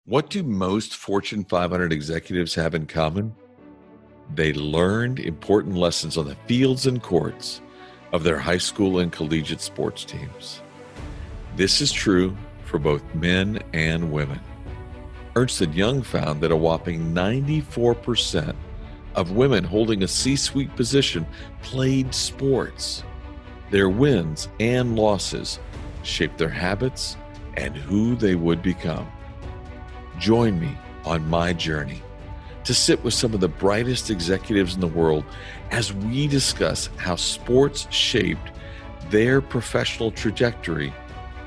What do most Fortune 500 executives have in common? They learned important lessons on the fields and courts of their high school and collegiate sports teams. This is true for both men and women. Ernst & Young found that a whopping 94% of women holding a C-suite position played sports. Their wins and losses shaped their habits and who they would become. Join me on my journey to sit with some of the brightest executives in the world as we discuss how sports shaped their professional trajectory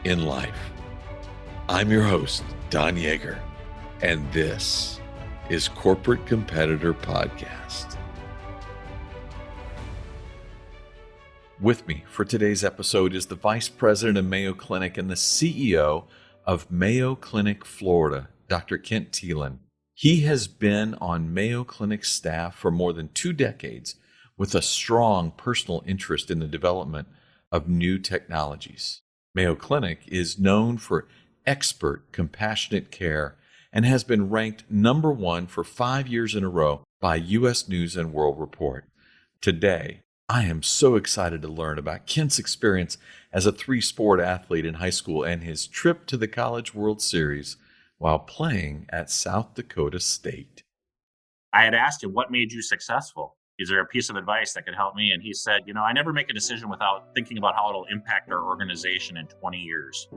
in life. I'm your host, Don Yeager, and this is Corporate Competitor Podcast. With me for today's episode is the Vice President of Mayo Clinic and the CEO of Mayo Clinic Florida, Dr. Kent Thielen. He has been on Mayo Clinic staff for more than 2 decades with a strong personal interest in the development of new technologies. Mayo Clinic is known for expert, compassionate care and has been ranked number 1 for 5 years in a row by U.S. News and World Report. Today, I am so excited to learn about Kent's experience as a 3-sport athlete in high school and his trip to the College World Series while playing at South Dakota State. I had asked him, what made you successful? Is there a piece of advice that could help me? And he said, I never make a decision without thinking about how it'll impact our organization in 20 years.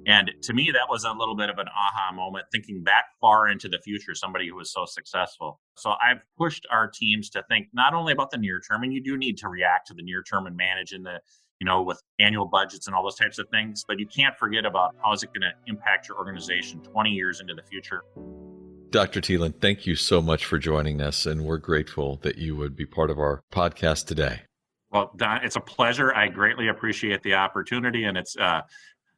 And to me, that was a little bit of an aha moment, thinking that far into the future, somebody who was so successful. So I've pushed our teams to think not only about the near term, and you do need to react to the near term and manage in the, with annual budgets and all those types of things, but you can't forget about how is it going to impact your organization 20 years into the future. Dr. Thielen, thank you so much for joining us, and we're grateful that you would be part of our podcast today. Well, Don, it's a pleasure. I greatly appreciate the opportunity, and it's a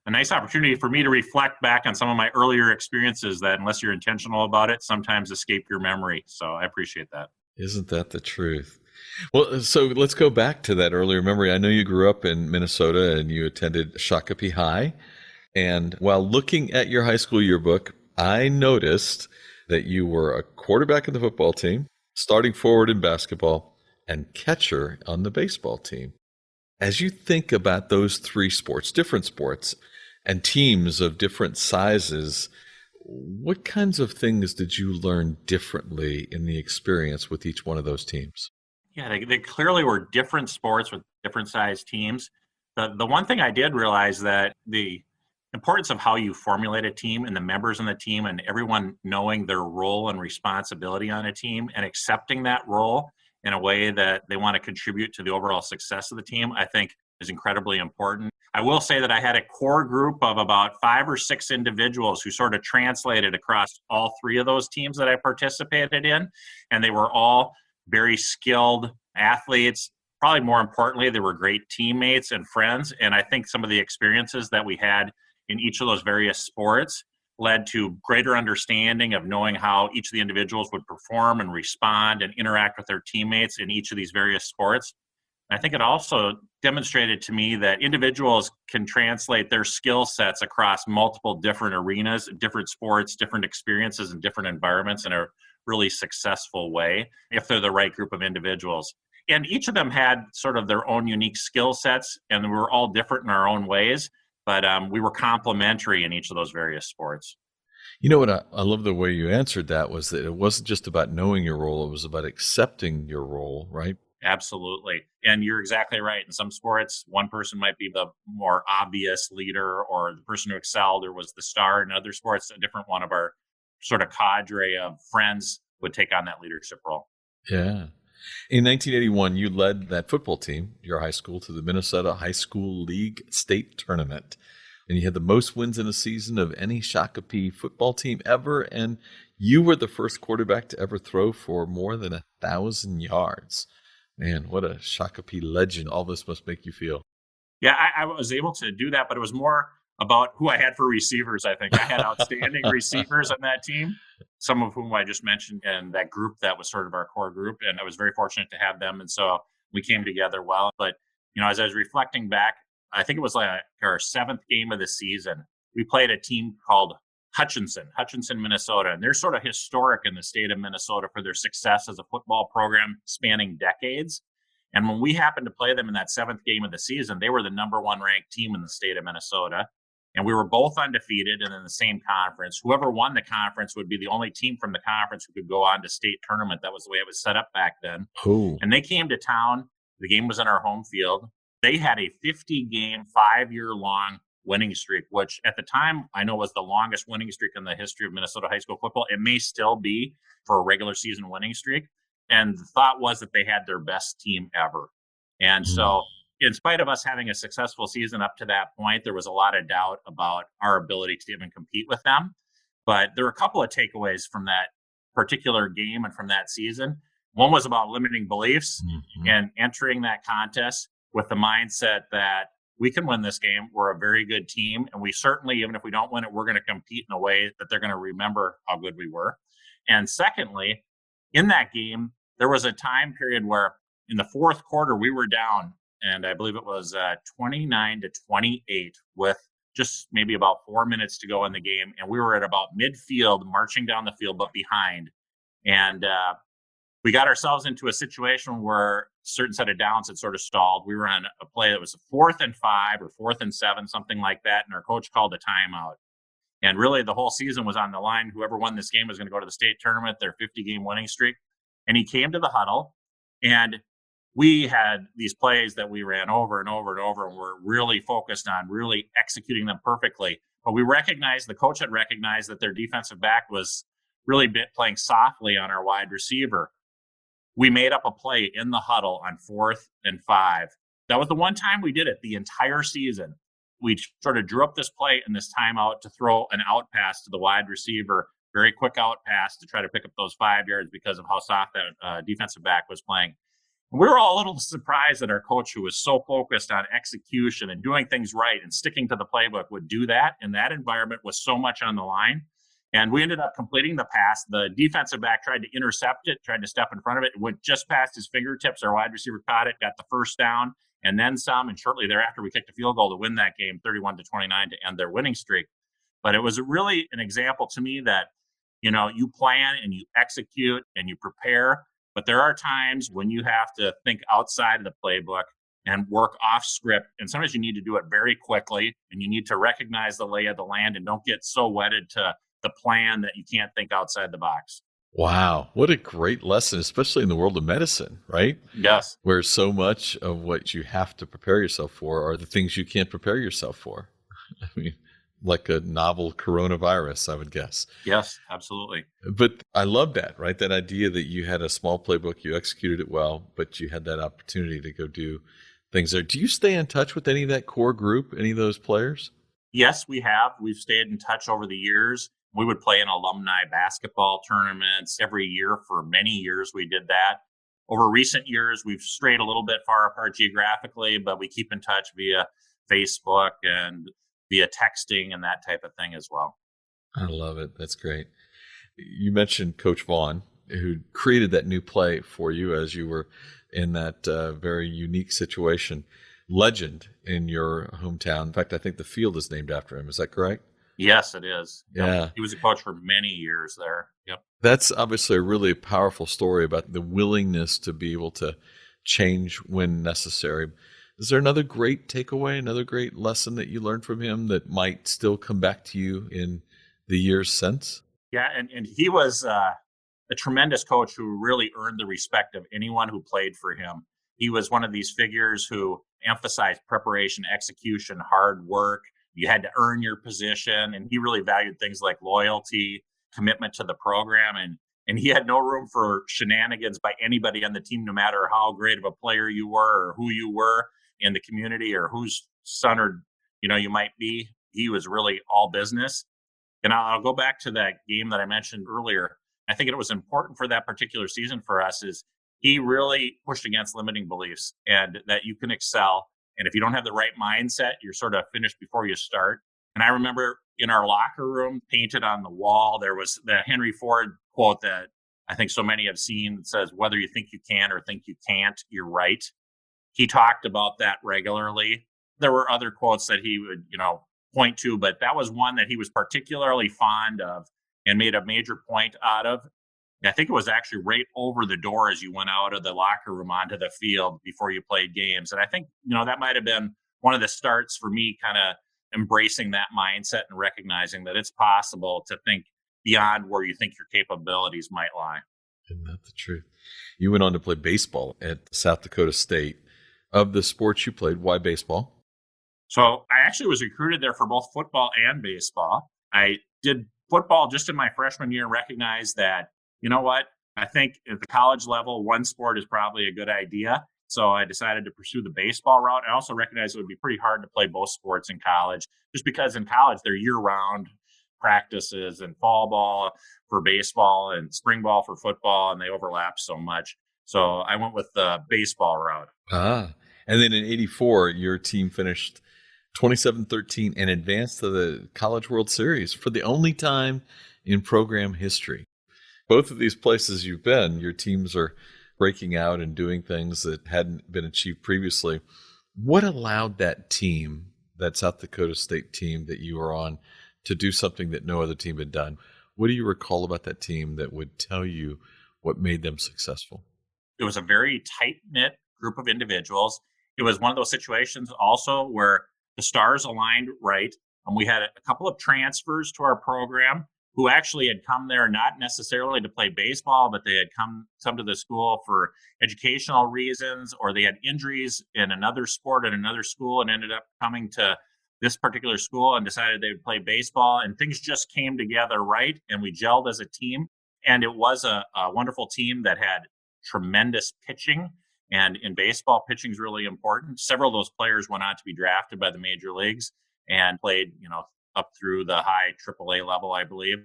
nice opportunity for me to reflect back on some of my earlier experiences that, unless you're intentional about it, sometimes escape your memory. So I appreciate that. Isn't that the truth? Well, so let's go back to that earlier memory. I know you grew up in Minnesota and you attended Shakopee High. And while looking at your high school yearbook, I noticed that you were a quarterback in the football team, starting forward in basketball, and catcher on the baseball team. As you think about those 3 sports, different sports, and teams of different sizes, what kinds of things did you learn differently in the experience with each one of those teams? Yeah, they clearly were different sports with different size teams. The one thing I did realize that the importance of how you formulate a team and the members on the team and everyone knowing their role and responsibility on a team and accepting that role in a way that they want to contribute to the overall success of the team, I think is incredibly important. I will say that I had a core group of about 5 or 6 individuals who sort of translated across all 3 of those teams that I participated in, and they were all very skilled athletes. Probably more importantly, they were great teammates and friends, and I think some of the experiences that we had in each of those various sports led to greater understanding of knowing how each of the individuals would perform and respond and interact with their teammates in each of these various sports. I think it also demonstrated to me that individuals can translate their skill sets across multiple different arenas, different sports, different experiences, and different environments in a really successful way if they're the right group of individuals. And each of them had sort of their own unique skill sets, and we were all different in our own ways, but we were complementary in each of those various sports. You know what? I love the way you answered that was that it wasn't just about knowing your role, it was about accepting your role, right? Absolutely. And you're exactly right. In some sports, one person might be the more obvious leader or the person who excelled or was the star. In other sports, a different one of our sort of cadre of friends would take on that leadership role. Yeah. In 1981, you led that football team, your high school, to the Minnesota High School League State Tournament. And you had the most wins in a season of any Shakopee football team ever. And you were the first quarterback to ever throw for more than 1,000 yards. Man, what a Shakopee legend all this must make you feel. Yeah, I was able to do that, but it was more about who I had for receivers, I think. I had outstanding receivers on that team, some of whom I just mentioned, and that group that was sort of our core group, and I was very fortunate to have them, and so we came together well. But, as I was reflecting back, I think it was like our 7th game of the season. We played a team called Hutchinson, Minnesota. And they're sort of historic in the state of Minnesota for their success as a football program spanning decades. And when we happened to play them in that 7th game of the season, they were the number 1 ranked team in the state of Minnesota. And we were both undefeated and in the same conference. Whoever won the conference would be the only team from the conference who could go on to state tournament. That was the way it was set up back then. Cool. And they came to town. The game was in our home field. They had a 50-game, 5-year-long winning streak, which at the time I know was the longest winning streak in the history of Minnesota high school football. It may still be for a regular season winning streak. And the thought was that they had their best team ever. And so in spite of us having a successful season up to that point, there was a lot of doubt about our ability to even compete with them. But there were a couple of takeaways from that particular game and from that season. One was about limiting beliefs and entering that contest with the mindset that we can win this game. We're a very good team. And we certainly, even if we don't win it, we're going to compete in a way that they're going to remember how good we were. And secondly, in that game, there was a time period where in the 4th quarter, we were down, and I believe it was 29-28 with just maybe about 4 minutes to go in the game. And we were at about midfield, marching down the field, but behind. And we got ourselves into a situation where a certain set of downs had sort of stalled. We were on a play that was a 4th and 5 or 4th and 7, something like that. And our coach called a timeout. And really the whole season was on the line. Whoever won this game was going to go to the state tournament, their 50-game winning streak. And he came to the huddle, and we had these plays that we ran over and over and over, and we're really focused on really executing them perfectly. But we recognized, the coach had recognized that their defensive back was really playing softly on our wide receiver. We made up a play in the huddle on 4th and 5. That was the one time we did it the entire season. We sort of drew up this play in this timeout to throw an out pass to the wide receiver, very quick out pass to try to pick up those 5 yards because of how soft that defensive back was playing. And we were all a little surprised that our coach, who was so focused on execution and doing things right and sticking to the playbook, would do that in that environment with so much on the line. And we ended up completing the pass. The defensive back tried to intercept it, tried to step in front of it. It went just past his fingertips. Our wide receiver caught it, got the first down, and then some. And shortly thereafter, we kicked a field goal to win that game, 31-29, to end their winning streak. But it was really an example to me that, you plan and you execute and you prepare. But there are times when you have to think outside of the playbook and work off script. And sometimes you need to do it very quickly, and you need to recognize the lay of the land and don't get so wedded to the plan that you can't think outside the box. Wow. What a great lesson, especially in the world of medicine, right? Yes. Where so much of what you have to prepare yourself for are the things you can't prepare yourself for. I mean, like a novel coronavirus, I would guess. Yes, absolutely. But I love that, right? That idea that you had a small playbook, you executed it well, but you had that opportunity to go do things there. Do you stay in touch with any of that core group, any of those players? Yes, we have. We've stayed in touch over the years. We would play in alumni basketball tournaments every year. For many years, we did that. Over recent years, we've strayed a little bit far apart geographically, but we keep in touch via Facebook and via texting and that type of thing as well. I love it. That's great. You mentioned Coach Vaughn, who created that new play for you as you were in that very unique situation. Legend in your hometown. In fact, I think the field is named after him. Is that correct? Yes, it is. Yeah. Yep. He was a coach for many years there. Yep. That's obviously a really powerful story about the willingness to be able to change when necessary. Is there another great takeaway, another great lesson that you learned from him that might still come back to you in the years since? Yeah, and he was a tremendous coach who really earned the respect of anyone who played for him. He was one of these figures who emphasized preparation, execution, hard work. You had to earn your position, and he really valued things like loyalty, commitment to the program, and he had no room for shenanigans by anybody on the team, no matter how great of a player you were or who you were in the community or whose son or you might be. He was really all business. And I'll go back to that game that I mentioned earlier. I think it was important for that particular season for us is he really pushed against limiting beliefs and that you can excel. And if you don't have the right mindset, you're sort of finished before you start. And I remember in our locker room, painted on the wall, there was the Henry Ford quote that I think so many have seen that says, whether you think you can or think you can't, you're right. He talked about that regularly. There were other quotes that he would, point to, but that was one that he was particularly fond of and made a major point out of. I think it was actually right over the door as you went out of the locker room onto the field before you played games. And I think, that might have been one of the starts for me kind of embracing that mindset and recognizing that it's possible to think beyond where you think your capabilities might lie. Isn't that the truth? You went on to play baseball at South Dakota State. Of the sports you played, why baseball? So I actually was recruited there for both football and baseball. I did football just in my freshman year and recognized that, you know what, I think at the college level, one sport is probably a good idea. So I decided to pursue the baseball route. I also recognized it would be pretty hard to play both sports in college, just because in college they're year-round practices and fall ball for baseball and spring ball for football, and they overlap so much. So I went with the baseball route. And then in 84, your team finished 27-13 and advanced to the College World Series for the only time in program history. Both of these places you've been, your teams are breaking out and doing things that hadn't been achieved previously. What allowed that team, that South Dakota State team that you were on, to do something that no other team had done? What do you recall about that team that would tell you what made them successful? It was a very tight-knit group of individuals. It was one of those situations also where the stars aligned right. And we had a couple of transfers to our program who actually had come there not necessarily to play baseball, but they had come to the school for educational reasons, or they had injuries in another sport at another school and ended up coming to this particular school and decided they would play baseball. And things just came together right, and we gelled as a team. And it was a wonderful team that had tremendous pitching. And in baseball, pitching is really important. Several of those players went on to be drafted by the major leagues and played, up through the high AAA level, I believe.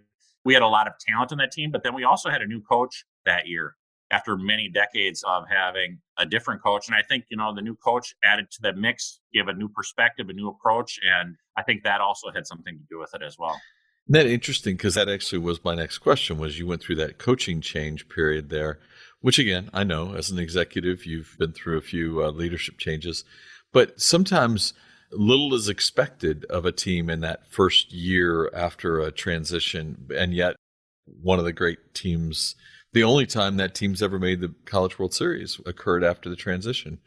We had a lot of talent in that team, but then we also had a new coach that year after many decades of having a different coach. And I think, the new coach added to the mix, gave a new perspective, a new approach. And I think that also had something to do with it as well. Isn't that interesting? Because that actually was my next question, was you went through that coaching change period there, which again, I know as an executive, you've been through a few leadership changes, but sometimes little is expected of a team in that first year after a transition. And yet one of the great teams, the only time that team's ever made the College World Series, occurred after the transition.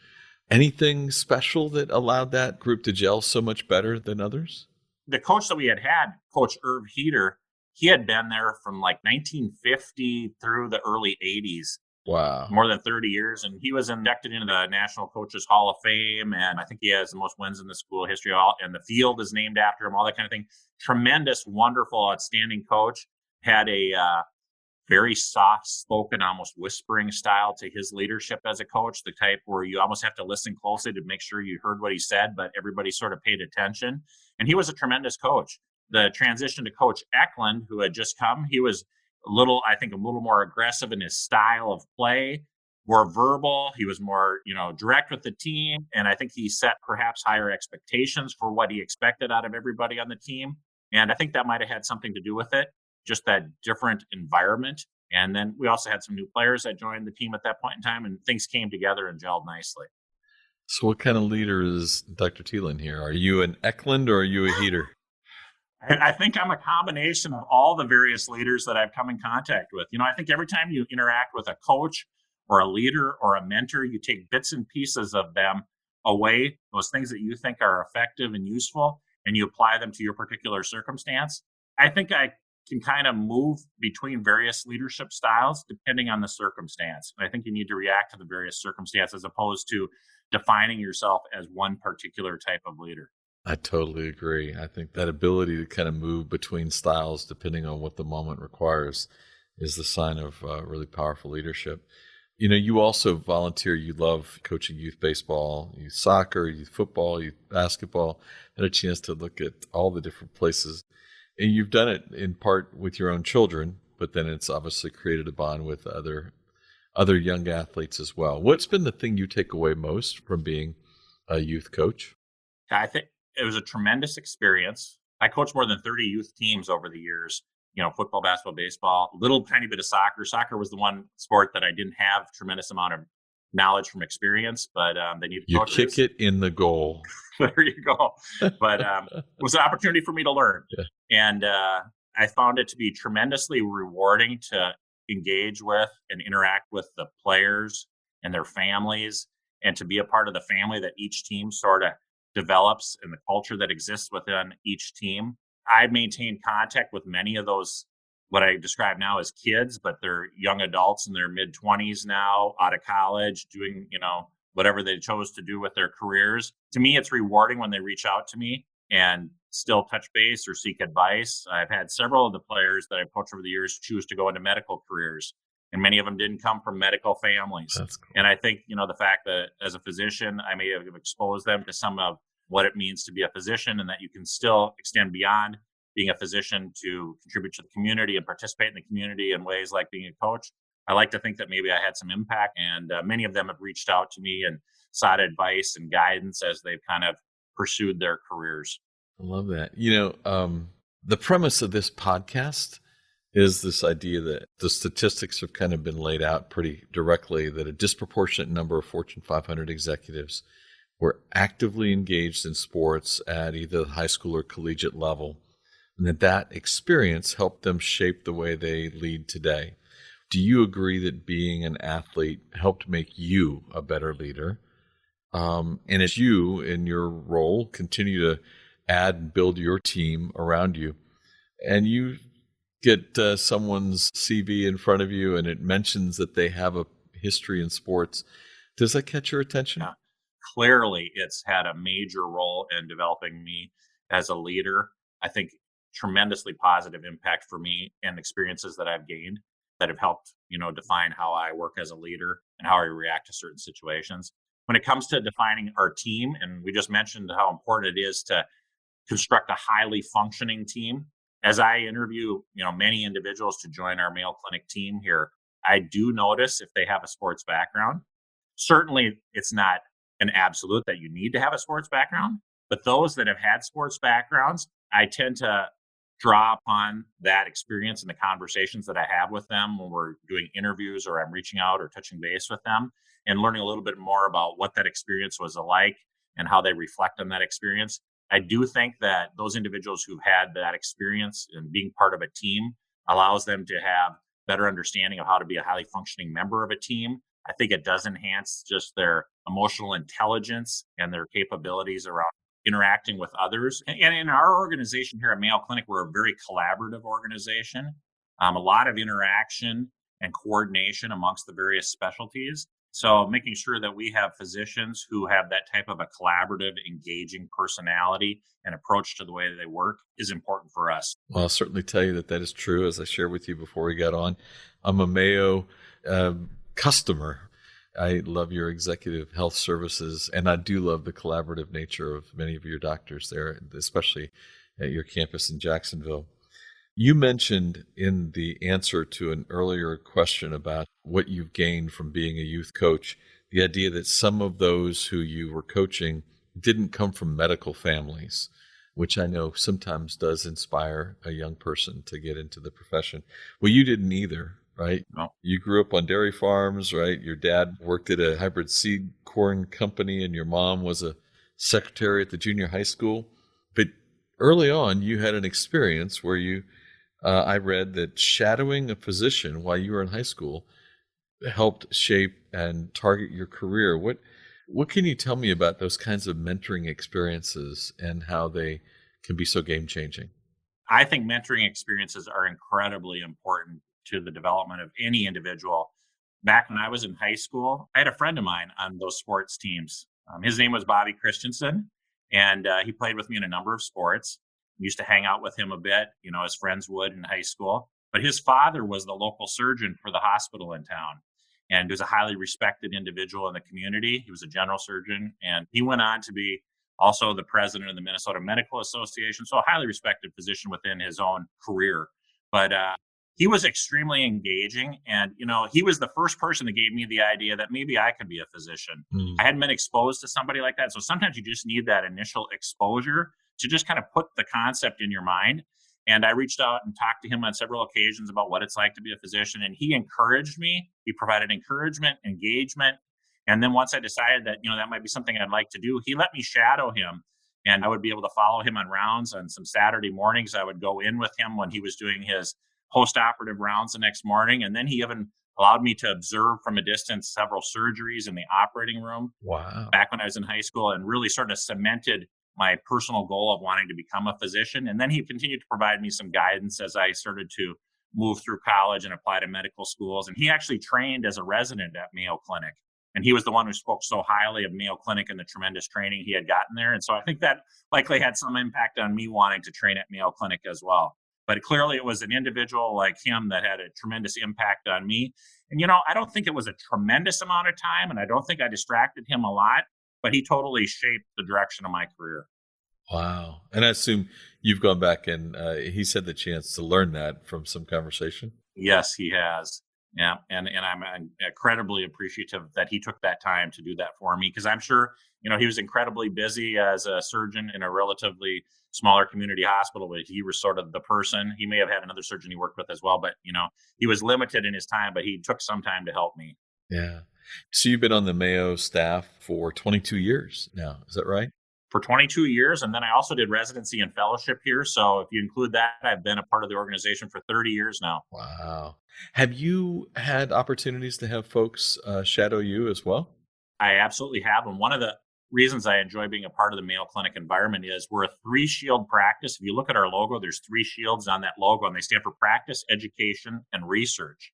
Anything special that allowed that group to gel so much better than others? The coach that we had, Coach Irv Heater, he had been there from like 1950 through the early 80s. Wow. More than 30 years. And he was inducted into the National Coaches Hall of Fame. And I think he has the most wins in the school history. And the field is named after him, all that kind of thing. Tremendous, wonderful, outstanding coach. Had a very soft-spoken, almost whispering style to his leadership as a coach, the type where you almost have to listen closely to make sure you heard what he said, but everybody sort of paid attention. And he was a tremendous coach. The transition to Coach Eklund, who had just come, he was a little more aggressive in his style of play, more verbal. He was more, direct with the team. And I think he set perhaps higher expectations for what he expected out of everybody on the team. And I think that might have had something to do with it, just that different environment. And then we also had some new players that joined the team at that point in time, and things came together and gelled nicely. So what kind of leader is Dr. Thielen here? Are you an Eklund or are you a Heater? I think I'm a combination of all the various leaders that I've come in contact with. I think every time you interact with a coach or a leader or a mentor, you take bits and pieces of them away, those things that you think are effective and useful, and you apply them to your particular circumstance. I think I can kind of move between various leadership styles depending on the circumstance. And I think you need to react to the various circumstances as opposed to defining yourself as one particular type of leader. I totally agree. I think that ability to kind of move between styles depending on what the moment requires is the sign of really powerful leadership. You also volunteer. You love coaching youth baseball, youth soccer, youth football, youth basketball. Had a chance to look at all the different places. And you've done it in part with your own children, but then it's obviously created a bond with other young athletes as well. What's been the thing you take away most from being a youth coach? I think it was a tremendous experience. I coached more than 30 youth teams over the years, football, basketball, baseball, a little tiny bit of soccer. Soccer was the one sport that I didn't have tremendous amount of knowledge from experience, but they need You coaches. kick it in the goal. There you go. But it was an opportunity for me to learn. Yeah. And I found it to be tremendously rewarding to engage with and interact with the players and their families, and to be a part of the family that each team sort of develops and the culture that exists within each team. I maintain contact with many of those, what I describe now as kids, but they're young adults in their mid 20s now, out of college, doing, whatever they chose to do with their careers. To me, it's rewarding when they reach out to me and still touch base or seek advice. I've had several of the players that I've coached over the years choose to go into medical careers, and many of them didn't come from medical families. That's cool. And I think, the fact that as a physician, I may have exposed them to some of what it means to be a physician, and that you can still extend beyond being a physician to contribute to the community and participate in the community in ways like being a coach. I like to think that maybe I had some impact, and many of them have reached out to me and sought advice and guidance as they've kind of pursued their careers. I love that. The premise of this podcast is this idea that the statistics have kind of been laid out pretty directly, that a disproportionate number of Fortune 500 executives were actively engaged in sports at either the high school or collegiate level, and that experience helped them shape the way they lead today. Do you agree that being an athlete helped make you a better leader? And as you, in your role, continue to add and build your team around you, and you get someone's CV in front of you and it mentions that they have a history in sports, does that catch your attention? Yeah. Clearly, it's had a major role in developing me as a leader. I think tremendously positive impact for me and experiences that I've gained that have helped, define how I work as a leader and how I react to certain situations. When it comes to defining our team, and we just mentioned how important it is to construct a highly functioning team. As I interview, many individuals to join our Mayo Clinic team here, I do notice if they have a sports background. Certainly, it's not an absolute that you need to have a sports background, but those that have had sports backgrounds, I tend to draw upon that experience in the conversations that I have with them when we're doing interviews or I'm reaching out or touching base with them and learning a little bit more about what that experience was like and how they reflect on that experience. I do think that those individuals who've had that experience and being part of a team allows them to have better understanding of how to be a highly functioning member of a team. I think it does enhance just their emotional intelligence and their capabilities around interacting with others. And in our organization here at Mayo Clinic, we're a very collaborative organization. A lot of interaction and coordination amongst the various specialties. So making sure that we have physicians who have that type of a collaborative, engaging personality and approach to the way that they work is important for us. Well, I'll certainly tell you that is true. As I shared with you before we got on, I'm a Mayo customer. I love your executive health services, and I do love the collaborative nature of many of your doctors there, especially at your campus in Jacksonville. You mentioned in the answer to an earlier question about what you've gained from being a youth coach, the idea that some of those who you were coaching didn't come from medical families, which I know sometimes does inspire a young person to get into the profession. Well, you didn't either, right? No. You grew up on dairy farms, right? Your dad worked at a hybrid seed corn company, and your mom was a secretary at the junior high school. But early on, you had an experience where you I read that shadowing a physician while you were in high school helped shape and target your career. What can you tell me about those kinds of mentoring experiences and how they can be so game-changing? I think mentoring experiences are incredibly important to the development of any individual. Back when I was in high school, I had a friend of mine on those sports teams. His name was Bobby Christensen, and he played with me in a number of sports. Used to hang out with him a bit, as friends would in high school. But his father was the local surgeon for the hospital in town. And he was a highly respected individual in the community. He was a general surgeon. And he went on to be also the president of the Minnesota Medical Association. So a highly respected position within his own career. But he was extremely engaging. And, he was the first person that gave me the idea that maybe I could be a physician. I hadn't been exposed to somebody like that. So sometimes you just need that initial exposure to just kind of put the concept in your mind. And I reached out and talked to him on several occasions about what it's like to be a physician. And he encouraged me. He provided encouragement, engagement. And then once I decided that, that might be something I'd like to do, he let me shadow him, and I would be able to follow him on rounds. On some Saturday mornings, I would go in with him when he was doing his post-operative rounds the next morning. And then he even allowed me to observe from a distance several surgeries in the operating room Wow. back when I was in high school, and really sort of cemented my personal goal of wanting to become a physician. And then he continued to provide me some guidance as I started to move through college and apply to medical schools. And he actually trained as a resident at Mayo Clinic. And he was the one who spoke so highly of Mayo Clinic and the tremendous training he had gotten there. And so I think that likely had some impact on me wanting to train at Mayo Clinic as well. But clearly it was an individual like him that had a tremendous impact on me. And, I don't think it was a tremendous amount of time, and I don't think I distracted him a lot, but he totally shaped the direction of my career. Wow. And I assume you've gone back and he's had the chance to learn that from some conversation. Yes, he has. Yeah. And I'm incredibly appreciative that he took that time to do that for me, because I'm sure, he was incredibly busy as a surgeon in a relatively smaller community hospital, but he was sort of the person. He may have had another surgeon he worked with as well, but, he was limited in his time, but he took some time to help me. Yeah. So you've been on the Mayo staff for 22 years now. Is that right? For 22 years. And then I also did residency and fellowship here. So if you include that, I've been a part of the organization for 30 years now. Wow. Have you had opportunities to have folks shadow you as well? I absolutely have. And one of the reasons I enjoy being a part of the Mayo Clinic environment is we're a 3-shield practice. If you look at our logo, there's 3 shields on that logo, and they stand for practice, education, and research.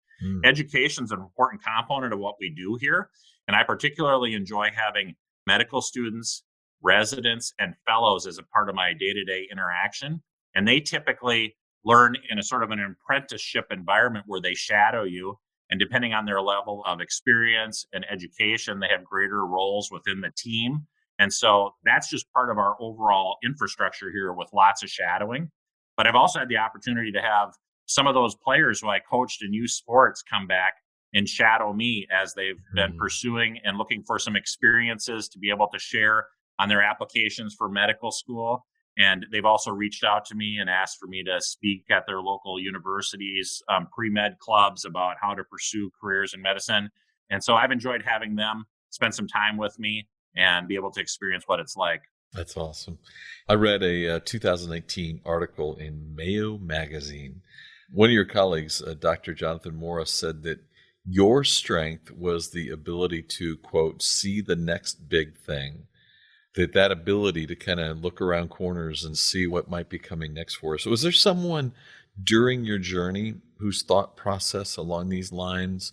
Education is an important component of what we do here. And I particularly enjoy having medical students, residents, and fellows as a part of my day-to-day interaction. And they typically learn in a sort of an apprenticeship environment where they shadow you. And depending on their level of experience and education, they have greater roles within the team. And so that's just part of our overall infrastructure here with lots of shadowing. But I've also had the opportunity to have some of those players who I coached in youth sports come back and shadow me as they've been pursuing and looking for some experiences to be able to share on their applications for medical school. And they've also reached out to me and asked for me to speak at their local universities, pre-med clubs about how to pursue careers in medicine. And so I've enjoyed having them spend some time with me and be able to experience what it's like. That's awesome. I read a 2018 article in Mayo Magazine. One of your colleagues, Dr. Jonathan Morris, said that your strength was the ability to, quote, see the next big thing. That ability to kind of look around corners and see what might be coming next for us. So was there someone during your journey whose thought process along these lines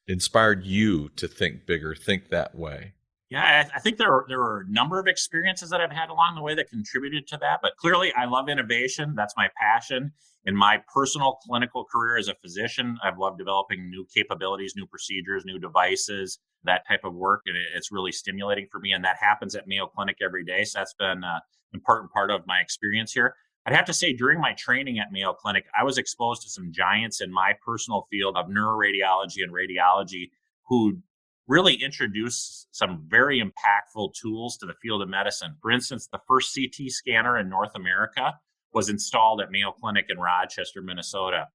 inspired you to think bigger, think that way? Yeah, I think there were a number of experiences that I've had along the way that contributed to that. But clearly, I love innovation. That's my passion. In my personal clinical career as a physician, I've loved developing new capabilities, new procedures, new devices, that type of work. And it's really stimulating for me. And that happens at Mayo Clinic every day. So that's been an important part of my experience here. I'd have to say, during my training at Mayo Clinic, I was exposed to some giants in my personal field of neuroradiology and radiology who really introduced some very impactful tools to the field of medicine. For instance, the first CT scanner in North America was installed at Mayo Clinic in Rochester, Minnesota.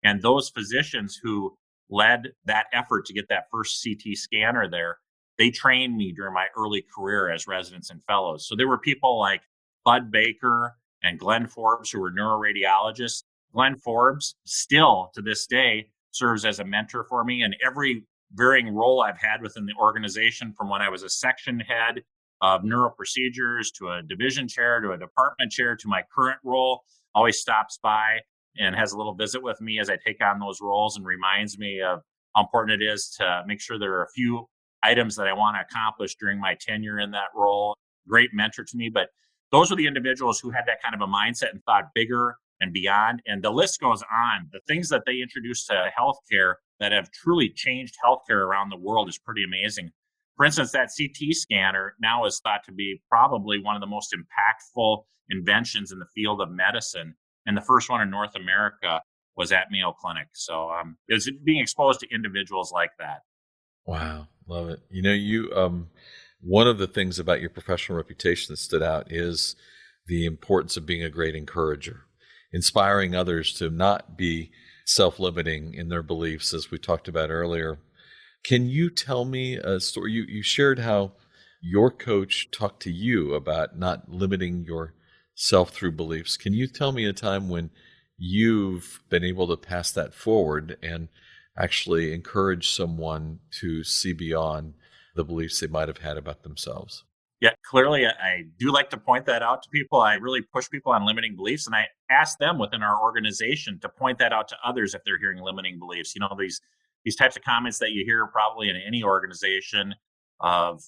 And those physicians who led that effort to get that first CT scanner there, they trained me during my early career as residents and fellows. So there were people like Bud Baker and Glenn Forbes, who were neuroradiologists. Glenn Forbes still to this day serves as a mentor for me, and every varying role I've had within the organization, from when I was a section head of neuro procedures to a division chair to a department chair to my current role, always stops by and has a little visit with me as I take on those roles and reminds me of how important it is to make sure there are a few items that I want to accomplish during my tenure in that role. Great mentor to me. But those are the individuals who had that kind of a mindset and thought bigger and beyond. And the list goes on. The things that they introduced to healthcare that have truly changed healthcare around the world is pretty amazing. For instance, that CT scanner now is thought to be probably one of the most impactful inventions in the field of medicine. And the first one in North America was at Mayo Clinic. So it's being exposed to individuals like that. Wow. Love it. You one of the things about your professional reputation that stood out is the importance of being a great encourager, inspiring others to not be self-limiting in their beliefs, as we talked about earlier, Can you tell me a story? You shared how your coach talked to you about not limiting yourself through beliefs. Can you tell me a time when you've been able to pass that forward and actually encourage someone to see beyond the beliefs they might have had about themselves? Yeah, clearly, I do like to point that out to people. I really push people on limiting beliefs, and I ask them within our organization to point that out to others if they're hearing limiting beliefs. These types of comments that you hear probably in any organization of,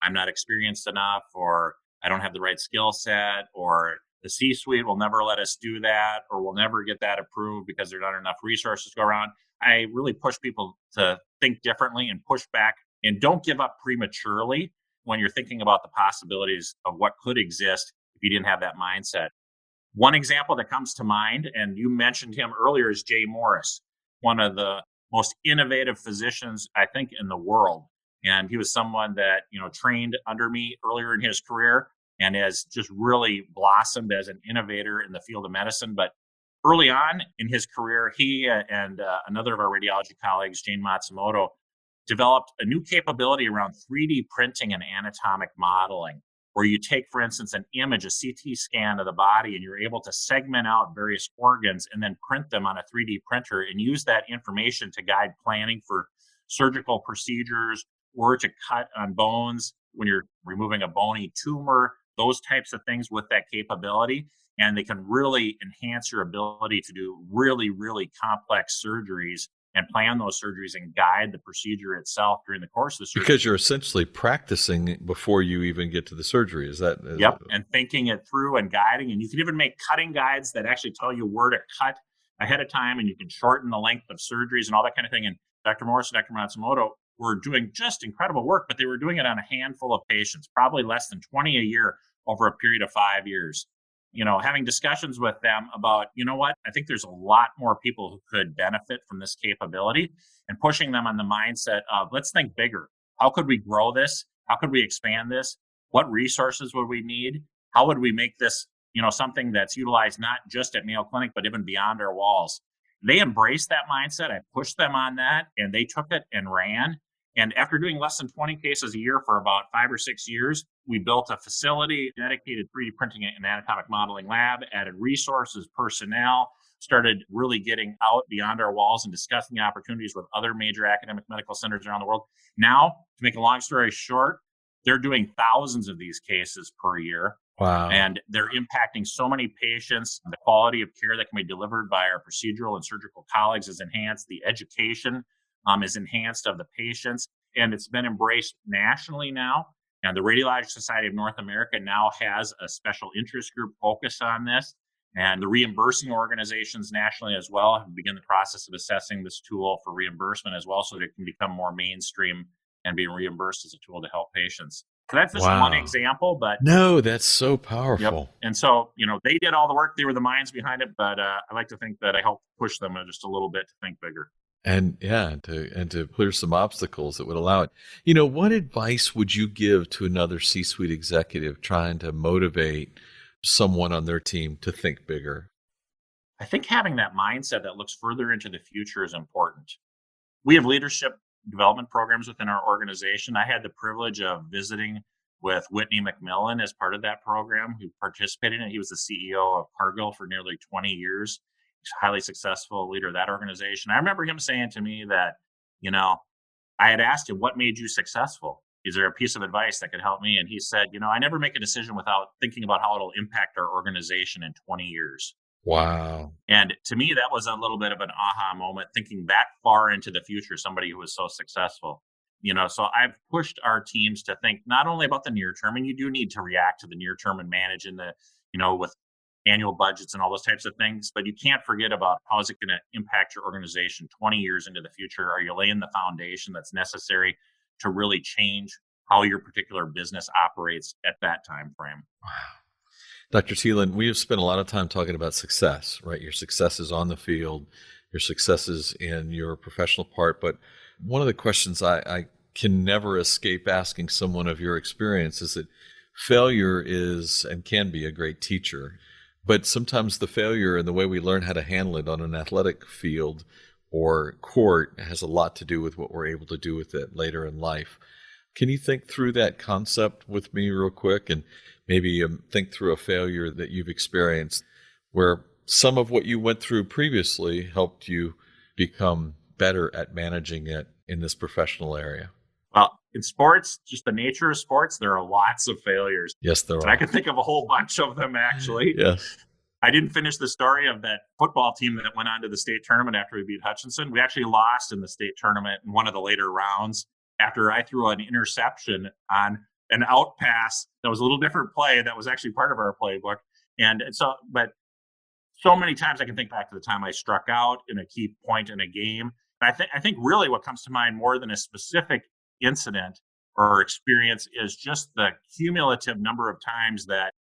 I'm not experienced enough, or I don't have the right skill set, or the C-suite will never let us do that, or we'll never get that approved because there aren't enough resources to go around. I really push people to think differently and push back and don't give up prematurely when you're thinking about the possibilities of what could exist if you didn't have that mindset. One example that comes to mind, and you mentioned him earlier, is Jay Morris, one of the most innovative physicians, I think, in the world. And he was someone that, trained under me earlier in his career and has just really blossomed as an innovator in the field of medicine. But early on in his career, he and another of our radiology colleagues, Jane Matsumoto, developed a new capability around 3D printing and anatomic modeling, where you take, for instance, an image, a CT scan of the body, and you're able to segment out various organs and then print them on a 3D printer and use that information to guide planning for surgical procedures or to cut on bones when you're removing a bony tumor, those types of things with that capability. And they can really enhance your ability to do really, really complex surgeries and plan those surgeries and guide the procedure itself during the course of the surgery. Because you're essentially practicing before you even get to the surgery. Yep. And thinking it through and guiding. And you can even make cutting guides that actually tell you where to cut ahead of time, and you can shorten the length of surgeries and all that kind of thing. And Dr. Morris and Dr. Matsumoto were doing just incredible work, but they were doing it on a handful of patients, probably less than 20 a year over a period of 5 years. Having discussions with them about, I think there's a lot more people who could benefit from this capability, and pushing them on the mindset of, let's think bigger. How could we grow this? How could we expand this? What resources would we need? How would we make this, something that's utilized not just at Mayo Clinic, but even beyond our walls? They embraced that mindset. I pushed them on that, and they took it and ran. And after doing less than 20 cases a year for about 5 or 6 years, we built a facility, dedicated 3D printing and anatomic modeling lab, added resources, personnel, started really getting out beyond our walls and discussing the opportunities with other major academic medical centers around the world. Now, to make a long story short, they're doing thousands of these cases per year. Wow. And they're impacting so many patients. The quality of care that can be delivered by our procedural and surgical colleagues is enhanced. The education is enhanced of the patients, and it's been embraced nationally now. And the Radiologic Society of North America now has a special interest group focused on this. And the reimbursing organizations nationally as well have begun the process of assessing this tool for reimbursement as well, so that it can become more mainstream and be reimbursed as a tool to help patients. So that's just one example, but no, that's so powerful. Yep. And so, they did all the work. They were the minds behind it, but I like to think that I helped push them just a little bit to think bigger. And to clear some obstacles that would allow it. What advice would you give to another C-suite executive trying to motivate someone on their team to think bigger? I think having that mindset that looks further into the future is important. We have leadership development programs within our organization. I had the privilege of visiting with Whitney McMillan as part of that program, who participated in it. He was the CEO of Cargill for nearly 20 years. He's a highly successful leader of that organization. I remember him saying to me that, I had asked him, what made you successful? Is there a piece of advice that could help me? And he said, I never make a decision without thinking about how it'll impact our organization in 20 years. Wow. And to me, that was a little bit of an aha moment, thinking that far into the future, somebody who was so successful. So I've pushed our teams to think not only about the near term, and you do need to react to the near term and manage in the, with annual budgets and all those types of things, but you can't forget about how is it going to impact your organization 20 years into the future? Are you laying the foundation that's necessary to really change how your particular business operates at that time frame? Wow. Dr. Thielen, we have spent a lot of time talking about success, right? Your successes on the field, your successes in your professional part. But one of the questions I can never escape asking someone of your experience is that failure is and can be a great teacher. But sometimes the failure and the way we learn how to handle it on an athletic field or court has a lot to do with what we're able to do with it later in life. Can you think through that concept with me real quick, and maybe think through a failure that you've experienced where some of what you went through previously helped you become better at managing it in this professional area? Well, in sports, just the nature of sports, there are lots of failures. Yes, there And are. I can think of a whole bunch of them, actually. Yes. I didn't finish the story of that football team that went on to the state tournament after we beat Hutchinson. We actually lost in the state tournament in one of the later rounds after I threw an interception on an out pass that was a little different play that was actually part of our playbook. And so, but so many times I can think back to the time I struck out in a key point in a game. And I think really what comes to mind more than a specific incident or experience is just the cumulative number of times that,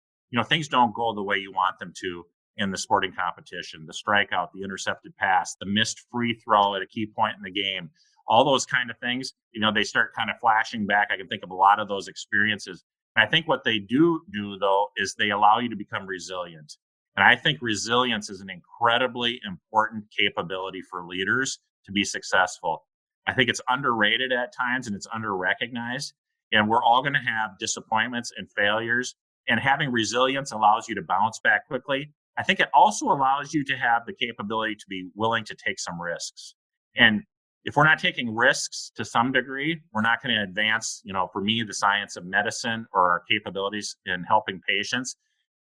things don't go the way you want them to in the sporting competition. The strikeout, the intercepted pass, the missed free throw at a key point in the game, all those kind of things, they start kind of flashing back. I can think of a lot of those experiences. And I think what they do though is they allow you to become resilient. And I think resilience is an incredibly important capability for leaders to be successful. I think it's underrated at times and it's under-recognized. And we're all going to have disappointments and failures. And having resilience allows you to bounce back quickly. I think it also allows you to have the capability to be willing to take some risks. And if we're not taking risks to some degree, we're not going to advance, for me, the science of medicine or our capabilities in helping patients.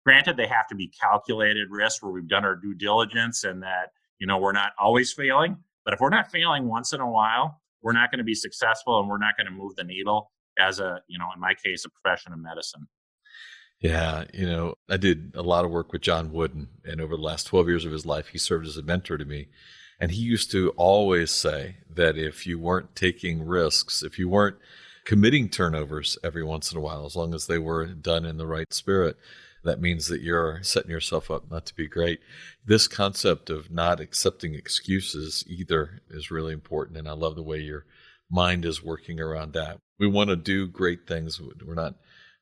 Granted, they have to be calculated risks where we've done our due diligence and that, we're not always failing. But if we're not failing once in a while, we're not going to be successful and we're not going to move the needle as in my case, a profession of medicine. Yeah, I did a lot of work with John Wooden, and over the last 12 years of his life, he served as a mentor to me. And he used to always say that if you weren't taking risks, if you weren't committing turnovers every once in a while, as long as they were done in the right spirit, that means that you're setting yourself up not to be great. This concept of not accepting excuses either is really important, and I love the way your mind is working around that. We want to do great things.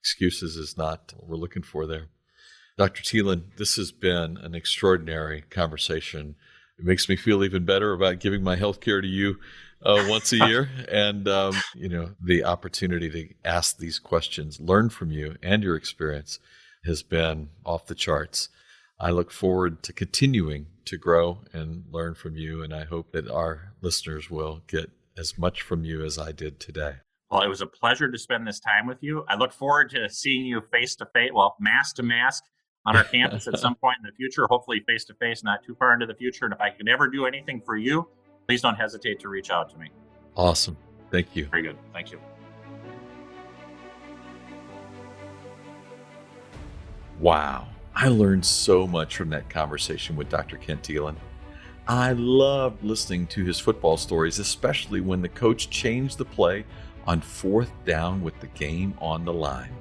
Excuses is not what we're looking for there. Dr. Thielen, this has been an extraordinary conversation. It makes me feel even better about giving my health care to you once a year. And, the opportunity to ask these questions, learn from you and your experience has been off the charts. I look forward to continuing to grow and learn from you. And I hope that our listeners will get as much from you as I did today. Well, it was a pleasure to spend this time with you. I look forward to seeing you face to face, mask to mask on our campus at some point in the future, hopefully face to face, not too far into the future. And if I can ever do anything for you, please don't hesitate to reach out to me. Awesome. Thank you. Very good. Thank you. Wow. I learned so much from that conversation with Dr. Kent Thielen. I loved listening to his football stories, especially when the coach changed the play on 4th down with the game on the line.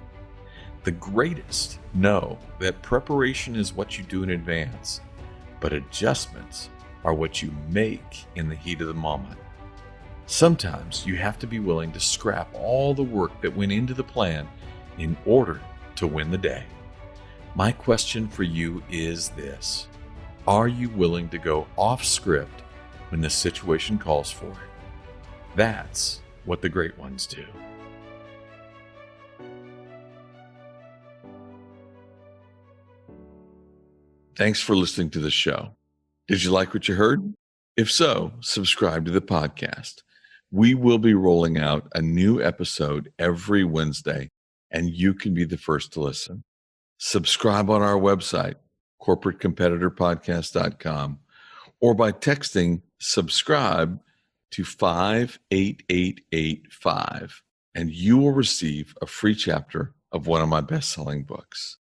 The greatest know that preparation is what you do in advance, but adjustments are what you make in the heat of the moment. Sometimes you have to be willing to scrap all the work that went into the plan in order to win the day. My question for you is this: are you willing to go off script when the situation calls for it? That's what the great ones do. Thanks for listening to the show. Did you like what you heard? If so, subscribe to the podcast. We will be rolling out a new episode every Wednesday, and you can be the first to listen. Subscribe on our website, corporatecompetitorpodcast.com, or by texting subscribe to 58885, and you will receive a free chapter of one of my best-selling books.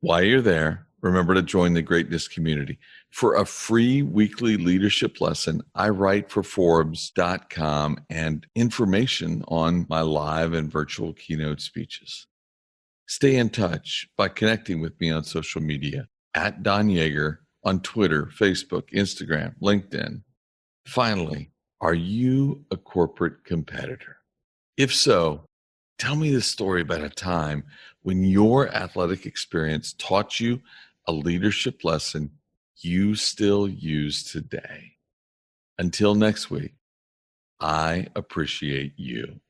While you're there, remember to join the Greatness community. For a free weekly leadership lesson, I write for Forbes.com and information on my live and virtual keynote speeches. Stay in touch by connecting with me on social media at Don Yeager on Twitter, Facebook, Instagram, LinkedIn. Finally, are you a corporate competitor? If so, tell me the story about a time when your athletic experience taught you a leadership lesson you still use today. Until next week, I appreciate you.